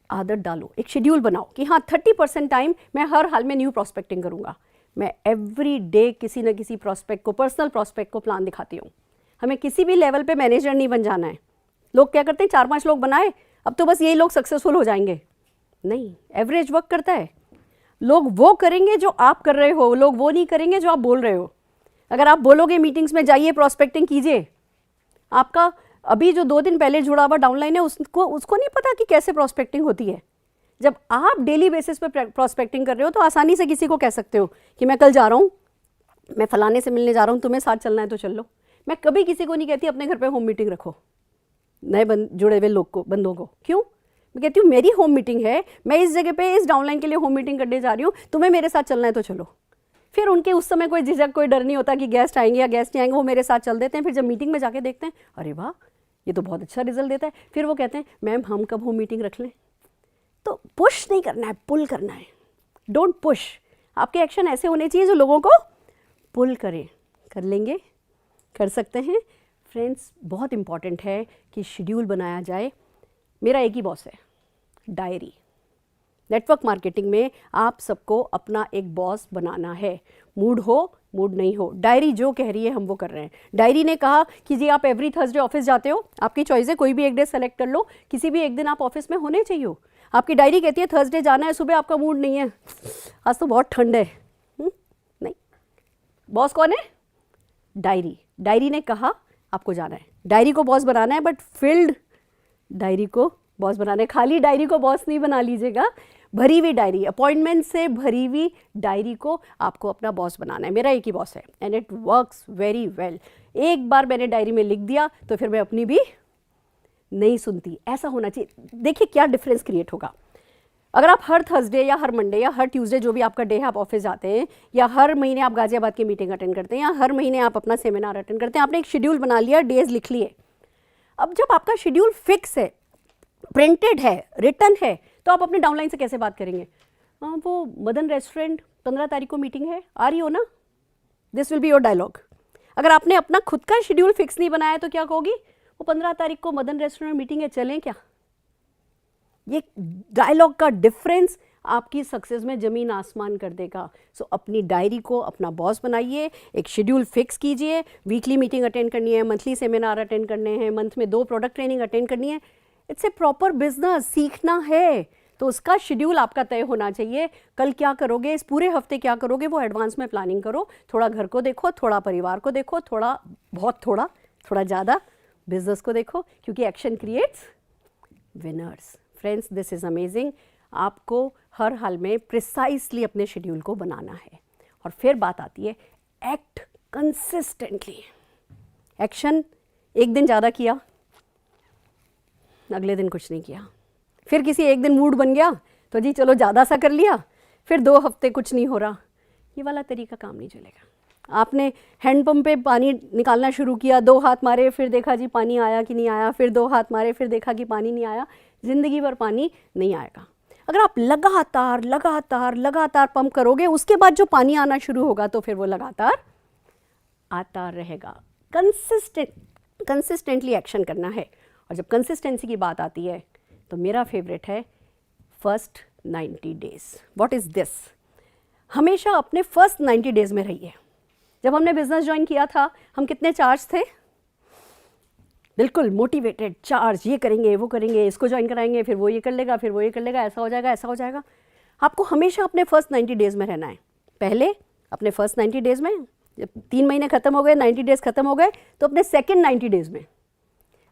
आदत डालो, एक शेड्यूल बनाओ कि हाँ 30% टाइम मैं हर हाल में न्यू प्रॉस्पेक्टिंग करूँगा। मैं एवरी डे किसी न किसी प्रॉस्पेक्ट को, पर्सनल प्रॉस्पेक्ट को प्लान दिखाती हूँ। हमें किसी भी लेवल पे मैनेजर नहीं बन जाना है। लोग क्या करते हैं, 4-5 लोग बनाए, अब तो बस यही लोग सक्सेसफुल हो जाएंगे। नहीं, एवरेज वर्क करता है। लोग वो करेंगे जो आप कर रहे हो, लोग वो नहीं करेंगे जो आप बोल रहे हो। अगर आप बोलोगे मीटिंग्स में जाइए प्रॉस्पेक्टिंग कीजिए, आपका अभी जो 2 दिन पहले जुड़ा हुआ डाउनलाइन है उसको नहीं पता कि कैसे प्रॉस्पेक्टिंग होती है। जब आप डेली बेसिस पे प्रॉस्पेक्टिंग कर रहे हो तो आसानी से किसी को कह सकते हो कि मैं कल जा रहा हूँ, मैं फलाने से मिलने जा रहा हूँ, तुम्हें साथ चलना है तो चल लो। मैं कभी किसी को नहीं कहती अपने घर पे होम मीटिंग रखो नए जुड़े हुए बंदों को। क्यों? मैं कहती हूँ मेरी होम मीटिंग है, मैं इस जगह पे इस डाउनलाइन के लिए होम मीटिंग करने जा रही हूँ, तुम्हें मेरे साथ चलना है तो चलो। फिर उनके उस समय कोई झिझक, कोई डर नहीं होता कि गेस्ट आएंगे या गेस्ट नहीं आएंगे, वो मेरे साथ चल देते हैं। फिर जब मीटिंग में जाके देखते हैं, अरे वाह ये तो बहुत अच्छा रिजल्ट देता है। फिर वो कहते हैं मैम हम कब होम मीटिंग रख लें। तो पुश नहीं करना है, पुल करना है। Don't push. आपके एक्शन ऐसे होने चाहिए जो लोगों को पुल करें। कर लेंगे, कर सकते हैं फ्रेंड्स। बहुत इंपॉर्टेंट है कि शेड्यूल बनाया जाए। मेरा एक ही बॉस है, डायरी। नेटवर्क मार्केटिंग में आप सबको अपना एक बॉस बनाना है। मूड हो मूड नहीं हो, डायरी जो कह रही है हम वो कर रहे हैं। डायरी ने कहा कि जी आप एवरी थर्सडे ऑफिस जाते हो, आपकी चॉइस है, कोई भी एक डे सेलेक्ट कर लो, किसी भी एक दिन आप ऑफिस में होने चाहिए हो। आपकी डायरी कहती है थर्सडे जाना है, सुबह आपका मूड नहीं है, आज तो बहुत ठंड है, नहीं। बॉस कौन है? डायरी। डायरी ने कहा आपको जाना है, डायरी को बॉस बनाना है, बट फिल्ड डायरी को बॉस बनाना है। खाली डायरी को बॉस नहीं बना लीजिएगा, भरी हुई डायरी, अपॉइंटमेंट से भरी हुई डायरी को आपको अपना बॉस बनाना है। मेरा एक ही बॉस है and it works very well. एक बार मैंने डायरी में लिख दिया तो फिर मैं अपनी भी नहीं सुनती। ऐसा होना चाहिए। देखिए क्या डिफरेंस क्रिएट होगा अगर आप हर थर्सडे या हर मंडे या हर ट्यूसडे जो भी आपका डे है आप ऑफिस जाते हैं, या हर महीने आप गाजियाबाद की मीटिंग अटेंड करते हैं, या हर महीने आप अपना सेमिनार अटेंड करते हैं। आपने एक शेड्यूल बना लिया, डेज लिख लिए। अब जब आपका शेड्यूल फिक्स है, प्रिंटेड है, रिटन है, तो आप अपने डाउनलाइन से कैसे बात करेंगे? वो मदन रेस्टोरेंट 15 तारीख को मीटिंग है, आ रही हो ना? This will be your dialogue. अगर आपने अपना खुद का शेड्यूल फिक्स नहीं बनाया तो क्या कहोगी? वो 15 तारीख को मदन रेस्टोरेंट मीटिंग है, चलें क्या? ये डायलॉग का डिफरेंस आपकी सक्सेस में जमीन आसमान कर देगा। सो अपनी डायरी को अपना बॉस बनाइए, एक शेड्यूल फिक्स कीजिए। वीकली मीटिंग अटेंड करनी है, मंथली सेमिनार अटेंड करने हैं, मंथ में 2 प्रोडक्ट ट्रेनिंग अटेंड करनी है। इट्स ए प्रॉपर बिजनेस, सीखना है तो उसका शेड्यूल आपका तय होना चाहिए। कल क्या करोगे, इस पूरे हफ्ते क्या करोगे, वो एडवांस में प्लानिंग करो। थोड़ा घर को देखो, थोड़ा परिवार को देखो, थोड़ा ज़्यादा बिजनेस को देखो, क्योंकि action creates winners. Friends, this is amazing. आपको हर हाल में प्रिसाइसली अपने शेड्यूल को बनाना है। और फिर बात आती है एक्ट कंसिस्टेंटली। एक्शन एक दिन ज़्यादा किया, अगले दिन कुछ नहीं किया, फिर किसी एक दिन मूड बन गया तो जी चलो ज़्यादा सा कर लिया, फिर 2 हफ्ते कुछ नहीं हो रहा। ये वाला तरीका काम नहीं चलेगा। आपने हैंडपम्प पे पानी निकालना शुरू किया, 2 हाथ मारे, फिर देखा जी पानी आया कि नहीं आया, फिर 2 हाथ मारे, फिर देखा कि पानी नहीं आया, ज़िंदगी भर पानी नहीं आएगा। अगर आप लगातार लगातार लगातार पंप करोगे, उसके बाद जो पानी आना शुरू होगा तो फिर वो लगातार आता रहेगा। कंसिस्टेंटली एक्शन करना है। और जब कंसिस्टेंसी की बात आती है तो मेरा फेवरेट है first 90 days. What is this? हमेशा अपने फर्स्ट 90 डेज में रहिए। जब हमने बिजनेस ज्वाइन किया था हम कितने चार्ज थे? बिल्कुल मोटिवेटेड, चार्ज, ये करेंगे वो करेंगे, इसको ज्वाइन कराएंगे, फिर वो ये कर लेगा, फिर वो ये कर लेगा, ऐसा हो जाएगा, ऐसा हो जाएगा। आपको हमेशा अपने फर्स्ट 90 डेज में रहना है। पहले अपने फर्स्ट 90 डेज में, जब 3 महीने खत्म हो गए, 90 डेज खत्म हो गए, तो अपने सेकेंड 90 डेज में,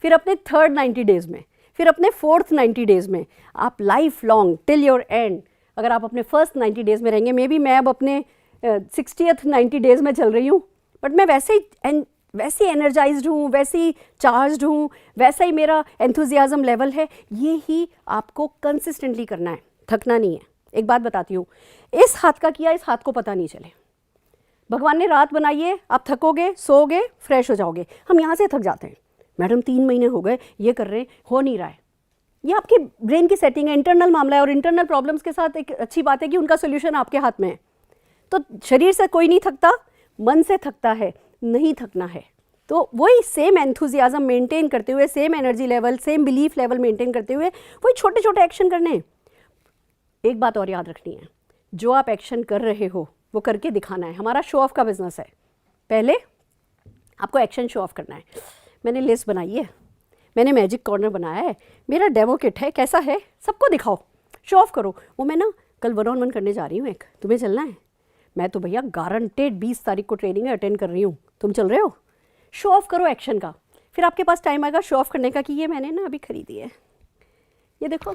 फिर अपने थर्ड 90 डेज में, फिर अपने फोर्थ 90 डेज में। आप life long till your and अगर आप अपने फर्स्ट 90 डेज में रहेंगे, मे बी मैं अब अपने 60th 90 डेज में चल रही हूँ, बट मैं वैसे एनर्जाइज्ड हूँ, वैसी चार्ज्ड हूँ, वैसा ही मेरा एंथुजियाज्म लेवल है। ये ही आपको कंसिस्टेंटली करना है, थकना नहीं है। एक बात बताती हूँ, इस हाथ का किया इस हाथ को पता नहीं चले। भगवान ने रात बनाई है, आप थकोगे, सोओगे, फ्रेश हो जाओगे। हम यहाँ से थक जाते हैं, मैडम 3 महीने हो गए ये कर रहे हैं, हो नहीं रहा है। ये आपके ब्रेन की सेटिंग है, इंटरनल मामला है। और इंटरनल प्रॉब्लम्स के साथ एक अच्छी बात है कि उनका सोल्यूशन आपके हाथ में है। तो शरीर से कोई नहीं थकता, मन से थकता है, नहीं थकना है। तो वही सेम एंथुजियाज्म मेंटेन करते हुए, same energy level, same belief level maintain करते हुए वही छोटे छोटे एक्शन करने हैं। एक बात और याद रखनी है, जो आप एक्शन कर रहे हो वो करके दिखाना है। हमारा शो ऑफ का बिजनेस है, पहले आपको एक्शन शो ऑफ करना है। मैंने लिस्ट बनाई है, मैंने मैजिक कॉर्नर बनाया है, मेरा डेमो किट है, कैसा है सबको दिखाओ, शो ऑफ करो। वो मैं ना कल 1-on-1 करने जा रही हूँ, एक तुम्हें चलना है? मैं तो भैया गारंटेड 20 तारीख को ट्रेनिंग है, अटेंड कर रही हूँ, तुम चल रहे हो? शो ऑफ करो एक्शन का। फिर आपके पास टाइम आएगा शो ऑफ करने का कि ये मैंने ना अभी खरीदी है, ये देखो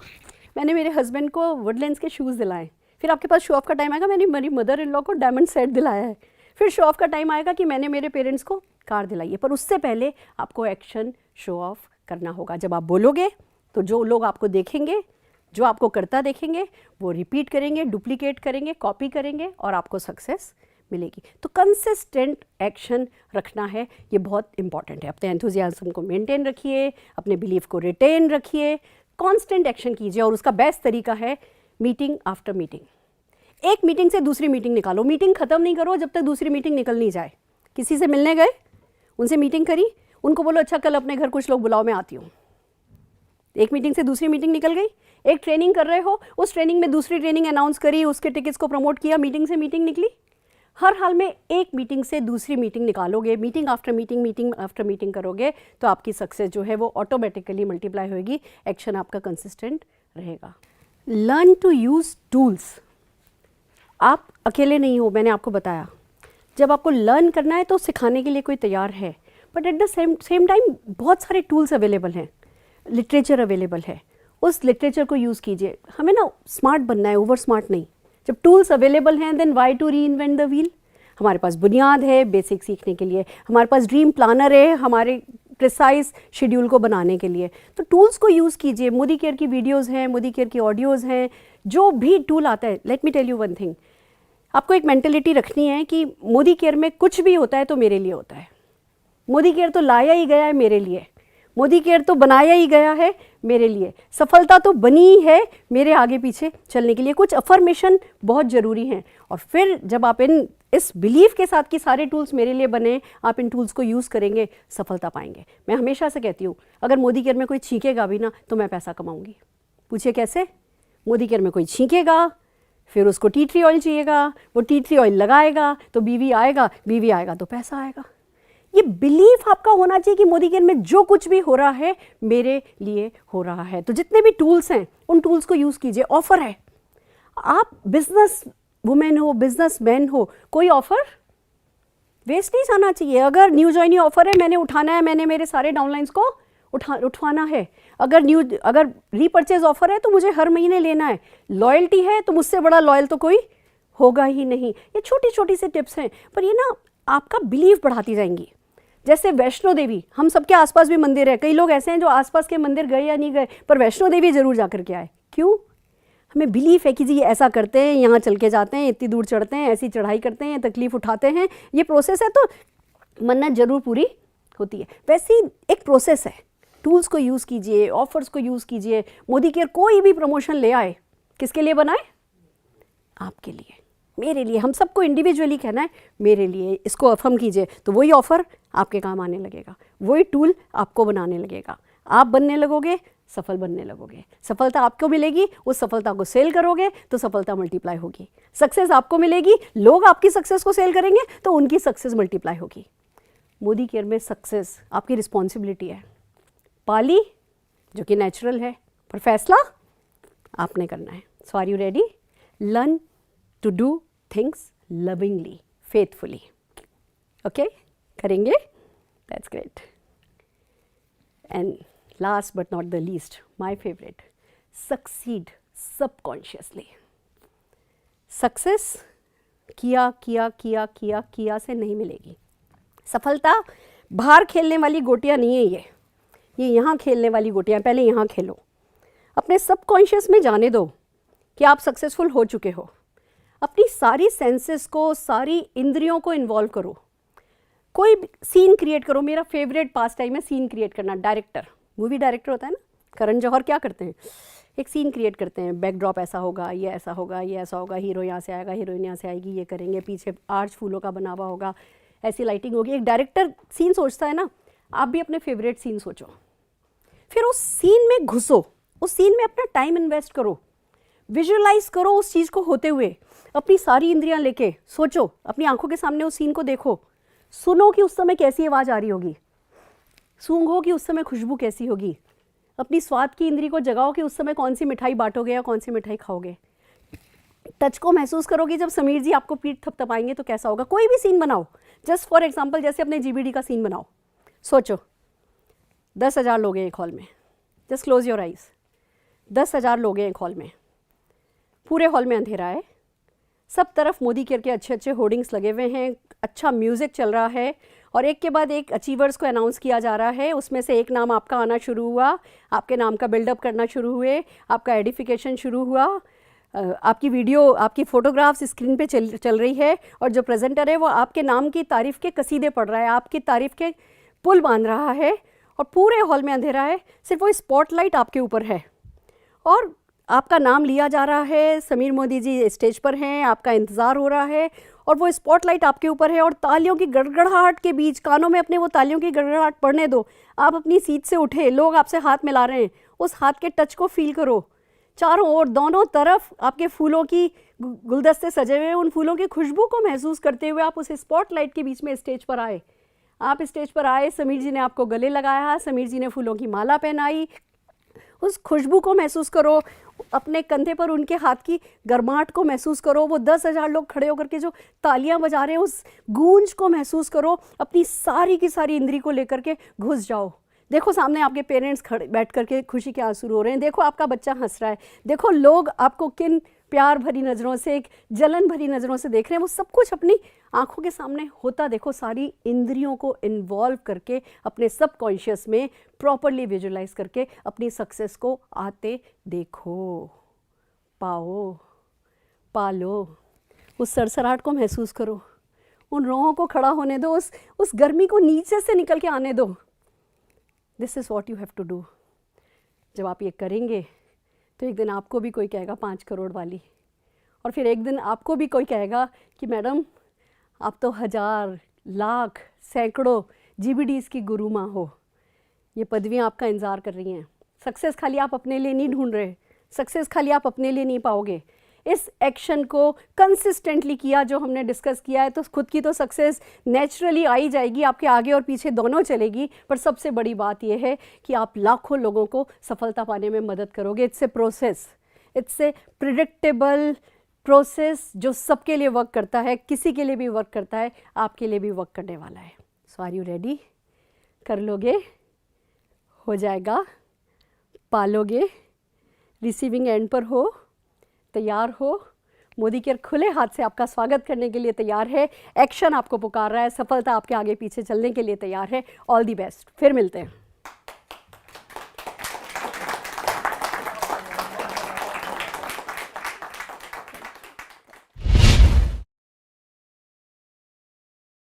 मैंने मेरे हस्बैंड को वुडलैंड्स के शूज़ दिलाए। फिर आपके पास शो ऑफ का टाइम आएगा, मैंने मेरी मदर इन लॉ को डायमंड सेट दिलाया है। फिर शो ऑफ का टाइम आएगा कि मैंने मेरे पेरेंट्स को कार दिलाई है। पर उससे पहले आपको एक्शन शो ऑफ करना होगा। जब आप बोलोगे तो जो लोग आपको देखेंगे, जो आपको करता देखेंगे, वो रिपीट करेंगे, डुप्लीकेट करेंगे, कॉपी करेंगे और आपको सक्सेस मिलेगी। तो कंसिस्टेंट एक्शन रखना है, ये बहुत इंपॉर्टेंट है। अपने एंथुजियाज्म को मेंटेन रखिए, अपने बिलीफ को रिटेन रखिए, कांस्टेंट एक्शन कीजिए। और उसका बेस्ट तरीका है मीटिंग आफ्टर मीटिंग। एक मीटिंग से दूसरी मीटिंग निकालो, मीटिंग खत्म नहीं करो जब तक दूसरी मीटिंग निकल नहीं जाए। किसी से मिलने गए, उनसे मीटिंग करी, उनको बोलो अच्छा कल अपने घर कुछ लोग बुलाओ, मैं आती हूँ। एक मीटिंग से दूसरी मीटिंग निकल गई। एक ट्रेनिंग कर रहे हो, उस ट्रेनिंग में दूसरी ट्रेनिंग अनाउंस करी, उसके टिकट्स को प्रमोट किया, मीटिंग से मीटिंग निकली। हर हाल में एक मीटिंग से दूसरी मीटिंग निकालोगे, मीटिंग आफ्टर मीटिंग करोगे तो आपकी सक्सेस जो है वो ऑटोमेटिकली मल्टीप्लाई होगी, एक्शन आपका कंसिस्टेंट रहेगा। Learn to use tools. आप अकेले नहीं हो, मैंने आपको बताया। जब आपको लर्न करना है तो सिखाने के लिए कोई तैयार है, but at the same time बहुत सारे टूल्स अवेलेबल हैं, लिटरेचर अवेलेबल है, उस लिटरेचर को यूज़ कीजिए। हमें ना स्मार्ट बनना है, ओवर स्मार्ट नहीं। जब टूल्स अवेलेबल हैं then why to reinvent the wheel. हमारे पास बुनियाद है बेसिक सीखने के लिए, हमारे पास ड्रीम प्लानर है हमारे प्रिसाइज शेड्यूल को बनाने के लिए। तो टूल्स को यूज़ कीजिए। मोदी केयर की वीडियोज़ हैं, मोदी केयर की ऑडियोज़ हैं, जो भी टूल आता है। Let me tell you one thing, आपको एक मेंटेलिटी रखनी है कि मोदी केयर में कुछ भी होता है तो मेरे लिए होता है। मोदी केयर तो लाया ही गया है मेरे लिए, मोदी केयर तो बनाया ही गया है मेरे लिए, सफलता तो बनी है मेरे आगे पीछे चलने के लिए। कुछ अफर्मेशन बहुत ज़रूरी हैं। और फिर जब आप इस बिलीफ के साथ कि सारे टूल्स मेरे लिए बने, आप इन टूल्स को यूज़ करेंगे, सफलता पाएंगे। मैं हमेशा से कहती हूँ अगर मोदी केयर में कोई छींकेगा भी ना तो मैं पैसा कमाऊँगी। पूछिए कैसे? मोदी केयर में कोई छींकेगा, फिर उसको टी ट्री ऑयल चाहिएगा, वो टी ट्री ऑयल लगाएगा तो बीवी आएगा तो पैसा आएगा। ये बिलीफ आपका होना चाहिए कि मोदी केयर में जो कुछ भी हो रहा है मेरे लिए हो रहा है। तो जितने भी टूल्स हैं उन टूल्स को यूज़ कीजिए। ऑफर है, आप बिजनेस वुमेन हो, बिजनेस मैन हो, कोई ऑफर वेस्ट नहीं जाना चाहिए। अगर न्यू जॉइनी ऑफर है, मैंने उठाना है, मैंने मेरे सारे डाउनलाइंस को उठवाना है। अगर रीपर्चेज ऑफर है तो मुझे हर महीने लेना है। लॉयल्टी है तो मुझसे बड़ा लॉयल तो कोई होगा ही नहीं। ये छोटी छोटी सी टिप्स हैं, पर ये ना आपका बिलीव बढ़ाती जाएंगी। जैसे वैष्णो देवी, हम सबके आसपास भी मंदिर है। कई लोग ऐसे हैं जो आसपास के मंदिर गए या नहीं गए, पर वैष्णो देवी जरूर जाकर के आए। क्यों? हमें बिलीफ है कि जी ये ऐसा करते हैं, यहाँ चल के जाते हैं, इतनी दूर चढ़ते हैं, ऐसी चढ़ाई करते हैं, तकलीफ उठाते हैं, ये प्रोसेस है तो मन्नत जरूर पूरी होती है। वैसी एक प्रोसेस है। टूल्स को यूज़ कीजिए, ऑफर्स को यूज़ कीजिए। मोदी केयर कोई भी प्रमोशन ले आए, किसके लिए बनाए? आपके लिए, मेरे लिए। हम सबको इंडिविजुअली कहना है मेरे लिए। इसको अफर्म कीजिए तो वही ऑफर आपके काम आने लगेगा, वही टूल आपको बनाने लगेगा। आप बनने लगोगे, सफल बनने लगोगे, सफलता आपको मिलेगी, उस सफलता को सेल करोगे तो सफलता मल्टीप्लाई होगी। सक्सेस आपको मिलेगी, लोग आपकी सक्सेस को सेल करेंगे तो उनकी सक्सेस मल्टीप्लाई होगी। मोदी केयर में सक्सेस आपकी रिस्पॉन्सिबिलिटी है। पाली जो कि नेचुरल है, पर फैसला आपने करना है। So are you ready? Learn to do things lovingly, faithfully. Okay, करेंगे? That's great. And last but not the least, my favourite, succeed subconsciously. Success किया किया किया किया किया से नहीं मिलेगी। सफलता बाहर खेलने वाली गोटियां नहीं है, ये यहाँ खेलने वाली गोटियां। पहले यहाँ खेलो, अपने सबकॉन्शियस में जाने दो कि आप सक्सेसफुल हो चुके हो। अपनी सारी सेंसेस को, सारी इंद्रियों को इन्वॉल्व करो। कोई सीन क्रिएट करो। मेरा फेवरेट पास टाइम है सीन क्रिएट करना। डायरेक्टर, मूवी डायरेक्टर होता है ना, करण जौहर क्या करते हैं? एक सीन क्रिएट करते हैं। बैकड्रॉप ऐसा होगा, ये ऐसा होगा, ये ऐसा होगा, हीरो यहाँ से आएगा, हीरोइन यहाँ से आएगी, ये करेंगे, पीछे आर्च फूलों का बना हुआ होगा, ऐसी लाइटिंग होगी। एक डायरेक्टर सीन सोचता है ना, आप भी अपने फेवरेट सीन सोचो, फिर उस सीन में घुसो, उस सीन में अपना टाइम इन्वेस्ट करो, विजुअलाइज करो उस चीज़ को होते हुए। अपनी सारी इंद्रियां लेके सोचो, अपनी आंखों के सामने उस सीन को देखो, सुनो कि उस समय कैसी आवाज़ आ रही होगी, सूंघो कि उस समय खुशबू कैसी होगी, अपनी स्वाद की इंद्री को जगाओ कि उस समय कौन सी मिठाई बांटोगे या कौन सी मिठाई खाओगे। टच को महसूस करोगे, जब समीर जी आपको पीठ थपथपाएंगे तो कैसा होगा। कोई भी सीन बनाओ, जस्ट फॉर एग्जाम्पल जैसे अपने जीबीडी का सीन बनाओ। सोचो 10,000 लोग हैं एक हॉल में, जस्ट क्लोज योर आइज। 10,000 लोग हैं एक हॉल में, पूरे हॉल में अंधेरा है, सब तरफ मोदी केयर के अच्छे अच्छे होर्डिंग्स लगे हुए हैं, अच्छा म्यूज़िक चल रहा है और एक के बाद एक अचीवर्स को अनाउंस किया जा रहा है। उसमें से एक नाम आपका आना शुरू हुआ, आपके नाम का बिल्डअप करना शुरू हुए, आपका एडिफिकेशन शुरू हुआ, आपकी वीडियो, आपकी फ़ोटोग्राफ्स स्क्रीन पे चल रही है और जो प्रेजेंटर है वो आपके नाम की तारीफ़ के कसीदे पढ़ रहा है, आपकी तारीफ़ के पुल बांध रहा है और पूरे हॉल में अंधेरा है, सिर्फ वो स्पॉटलाइट आपके ऊपर है और आपका नाम लिया जा रहा है, समीर मोदी जी स्टेज पर हैं, आपका इंतज़ार हो रहा है और वो स्पॉटलाइट आपके ऊपर है और तालियों की गड़गड़ाहट के बीच कानों में अपने वो तालियों की गड़गड़ाहट पड़ने दो। आप अपनी सीट से उठे, लोग आपसे हाथ मिला रहे हैं, उस हाथ के टच को फील करो। चारों ओर दोनों तरफ आपके फूलों की गुलदस्ते सजे हुए हैं, उन फूलों की खुशबू को महसूस करते हुए आप उस स्पॉटलाइट के बीच में स्टेज पर आए। आप स्टेज पर आए, समीर जी ने आपको गले लगाया, समीर जी ने फूलों की माला पहनाई, उस खुशबू को महसूस करो, अपने कंधे पर उनके हाथ की गर्माहट को महसूस करो, वो 10,000 लोग खड़े होकर के जो तालियां बजा रहे हैं उस गूंज को महसूस करो, अपनी सारी की सारी इंद्री को लेकर के घुस जाओ। देखो सामने आपके पेरेंट्स खड़े बैठ करके खुशी के आंसू रो रहे हैं, देखो आपका बच्चा हंस रहा है, देखो लोग आपको किन प्यार भरी नज़रों से, एक जलन भरी नज़रों से देख रहे हैं, वो सब कुछ अपनी आंखों के सामने होता देखो। सारी इंद्रियों को इन्वॉल्व करके अपने सबकॉन्शियस में प्रॉपरली विजुलाइज करके अपनी सक्सेस को आते देखो, पाओ, पालो, उस सरसराहट को महसूस करो, उन रोहों को खड़ा होने दो, उस गर्मी को नीचे से निकल के आने दो। This is what you have to do. जब आप ये करेंगे तो एक दिन आपको भी कोई कहेगा 5 करोड़ वाली, और फिर एक दिन आपको भी कोई कहेगा कि मैडम आप तो 1000, लाख, सैकड़ों GBDs की गुरु माँ हो। ये पदवियाँ आपका इंतज़ार कर रही हैं। सक्सेस खाली आप अपने लिए नहीं ढूंढ रहे, सक्सेस खाली आप अपने लिए नहीं पाओगे। इस एक्शन को कंसिस्टेंटली किया जो हमने डिस्कस किया है तो खुद की तो सक्सेस नेचुरली आई जाएगी, आपके आगे और पीछे दोनों चलेगी। पर सबसे बड़ी बात यह है कि आप लाखों लोगों को सफलता पाने में मदद करोगे। It's a process, it's a predictable process जो सबके लिए वर्क करता है, किसी के लिए भी वर्क करता है, आपके लिए भी वर्क करने वाला है। So are you ready? कर लोगे? हो जाएगा? पालोगे? रिसीविंग एंड पर हो? तैयार हो? मोदी केयर खुले हाथ से आपका स्वागत करने के लिए तैयार है। एक्शन आपको पुकार रहा है, सफलता आपके आगे पीछे चलने के लिए तैयार है। All the best. फिर मिलते हैं।